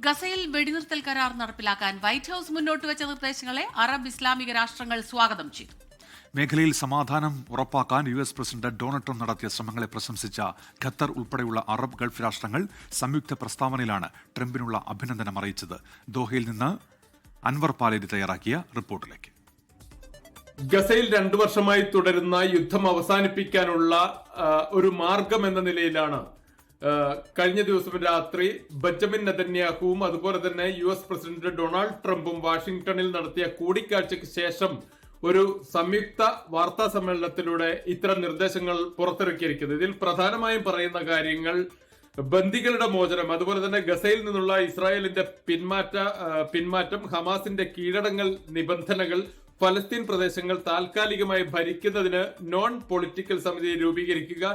ഗസയിൽ വെടിനിർത്തൽ കരാർ നടപ്പിലാക്കാൻ വൈറ്റ് ഹൌസ് മുന്നോട്ട് വെച്ച നിർദ്ദേശങ്ങളെ അറബ് ഇസ്ലാമിക രാഷ്ട്രങ്ങൾ സ്വാഗതം ചെയ്തു. മേഖലയിൽ സമാധാനം ഉറപ്പാക്കാൻ US പ്രസിഡന്റ് ഡൊണാൾഡ് ട്രംപ് നടത്തിയ ശ്രമങ്ങളെ പ്രശംസിച്ച ഖത്തർ ഉൾപ്പെടെയുള്ള അറബ് ഗൾഫ് രാഷ്ട്രങ്ങൾ സംയുക്ത പ്രസ്താവനയിലാണ് ട്രംപിനുള്ള അഭിനന്ദനം അറിയിച്ചത്. ദോഹയിൽ നിന്ന് അൻവർ പാലേരി തയ്യാറാക്കിയ റിപ്പോർട്ടിലേക്ക്. ഗസയിൽ 2 വർഷമായി തുടരുന്ന യുദ്ധം അവസാനിപ്പിക്കാനുള്ള ഒരു മാർഗം എന്ന നിലയിലാണ് കഴിഞ്ഞ ദിവസം രാത്രി ബെഞ്ചമിൻ നെതന്യാഹുവും അതുപോലെ തന്നെ US പ്രസിഡന്റ് ഡൊണാൾഡ് ട്രംപും വാഷിംഗ്ടണിൽ നടത്തിയ കൂടിക്കാഴ്ചയ്ക്ക് ശേഷം ഒരു സംയുക്ത വാർത്താ സമ്മേളനത്തിലൂടെ ഇത്തരം നിർദ്ദേശങ്ങൾ പുറത്തിറക്കിയിരിക്കുന്നത്. ഇതിൽ പ്രധാനമായും പറയുന്ന കാര്യങ്ങൾ ബന്ദികളുടെ മോചനം, അതുപോലെ തന്നെ ഗസയിൽ നിന്നുള്ള ഇസ്രായേലിന്റെ പിന്മാറ്റം, ഹമാസിന്റെ കീഴടങ്ങൽ നിബന്ധനകൾ, ഫലസ്തീൻ പ്രദേശങ്ങൾ താൽക്കാലികമായി ഭരിക്കുന്നതിന് നോൺ പൊളിറ്റിക്കൽ സമിതി രൂപീകരിക്കുക,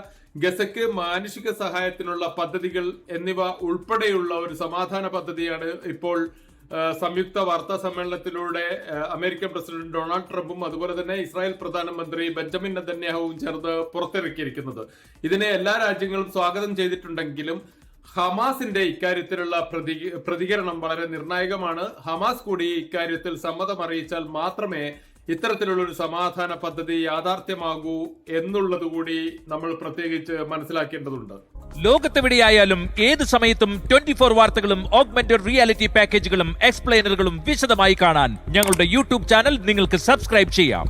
ഗസയ്ക്ക് മാനുഷിക സഹായത്തിനുള്ള പദ്ധതികൾ എന്നിവ ഉൾപ്പെടെയുള്ള ഒരു സമാധാന പദ്ധതിയാണ് ഇപ്പോൾ സംയുക്ത വാർത്താ സമ്മേളനത്തിലൂടെ അമേരിക്കൻ പ്രസിഡന്റ് ഡൊണാൾഡ് ട്രംപും അതുപോലെ തന്നെ ഇസ്രായേൽ പ്രധാനമന്ത്രി ബെഞ്ചമിൻ നെതന്യാഹുവും ചേർന്ന് പുറത്തിറക്കിയിരിക്കുന്നത്. ഇതിനെ എല്ലാ രാജ്യങ്ങളും സ്വാഗതം ചെയ്തിട്ടുണ്ടെങ്കിലും ഹമാസിന്റെ ഇക്കാര്യത്തിലുള്ള പ്രതികരണം വളരെ നിർണായകമാണ്. ഹമാസ് കൂടി ഇക്കാര്യത്തിൽ സമ്മതം അറിയിച്ചാൽ മാത്രമേ ഇത്തരത്തിലുള്ള ഒരു സമാധാന പദ്ധതി യാഥാർത്ഥ്യമാകൂ എന്നുള്ളതുകൂടി നമ്മൾ പ്രത്യേകിച്ച് മനസ്സിലാക്കേണ്ടതുണ്ട്. ലോകത്തെവിടെയായാലും ഏത് സമയത്തും 24 വാർത്തകളും ഓഗ്മെന്റഡ് റിയാലിറ്റി പാക്കേജുകളും എക്സ്പ്ലെയിനറുകളും വിശദമായി കാണാൻ ഞങ്ങളുടെ YouTube ചാനൽ നിങ്ങൾക്ക് സബ്സ്ക്രൈബ് ചെയ്യാം.